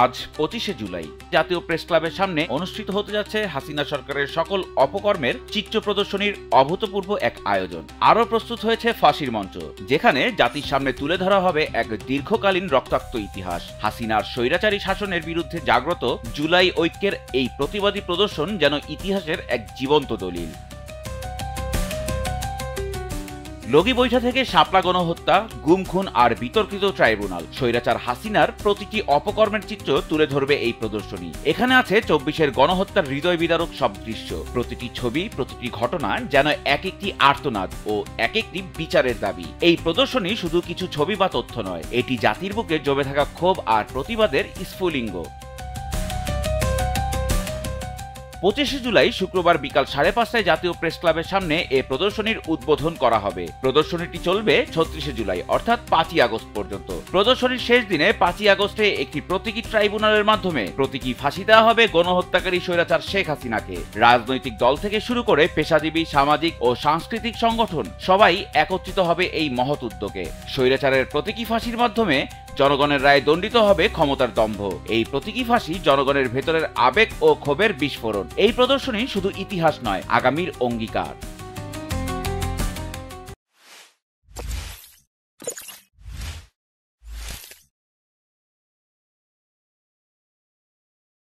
আজ 25শে জুলাই জাতীয় প্রেস ক্লাবের সামনে অনুষ্ঠিত হতে যাচ্ছে হাসিনা সরকারের সকল অপকর্মের চিত্র প্রদর্শনীর অভূতপূর্ব এক আয়োজন। আরও প্রস্তুত হয়েছে ফাঁসির মঞ্চ, যেখানে জাতির সামনে তুলে ধরা হবে এক দীর্ঘকালীন রক্তাক্ত ইতিহাস। হাসিনার স্বৈরাচারী শাসনের বিরুদ্ধে জাগ্রত জুলাই ঐক্যের এই প্রতিবাদী প্রদর্শন যেন ইতিহাসের এক জীবন্ত দলিল। লগি বৈঠা থেকে শাপলা গণহত্যা, গুম খুন আর বিতর্কিত ট্রাইব্যুনাল, স্বৈরাচার হাসিনার প্রতিটি অপকর্মের চিত্র তুলে ধরবে এই প্রদর্শনী। এখানে আছে 24-এর গণহত্যার হৃদয় বিদারক সব দৃশ্য। প্রতিটি ছবি, প্রতিটি ঘটনা যেন এক একটি আর্তনাদ ও এক একটি বিচারের দাবি। এই প্রদর্শনী শুধু কিছু ছবি বা তথ্য নয়, এটি জাতির বুকে জমে থাকা ক্ষোভ আর প্রতিবাদের স্ফুলিঙ্গ। 25শে জুলাই শুক্রবার বিকাল 5:30টায় জাতীয় প্রেস ক্লাবের সামনে এ প্রদর্শনীর উদ্বোধন করা হবে। প্রদর্শনীটি চলবে 36শে জুলাই অর্থাৎ 5ই আগস্ট পর্যন্ত। প্রদর্শনীর শেষ দিনে 5ই আগস্টে একটি প্রতীকী ট্রাইব্যুনালের মাধ্যমে প্রতীকী ফাঁসি দেওয়া হবে গণহত্যাকারী স্বৈরাচার শেখ হাসিনাকে। রাজনৈতিক দল থেকে শুরু করে পেশাজীবী, সামাজিক ও সাংস্কৃতিক সংগঠন সবাই একত্রিত হবে এই মহৎ উদ্যোগে। স্বৈরাচারের প্রতীকী ফাঁসির মাধ্যমে জনগণের রায়ে দণ্ডিত হবে ক্ষমতার দম্ভ। এই প্রতীকী ফাঁসি জনগণের ভেতরের আবেগ ও ক্ষোভের বিস্ফোরণ। এই প্রদর্শনী শুধু ইতিহাস নয়, আগামীর অঙ্গীকার।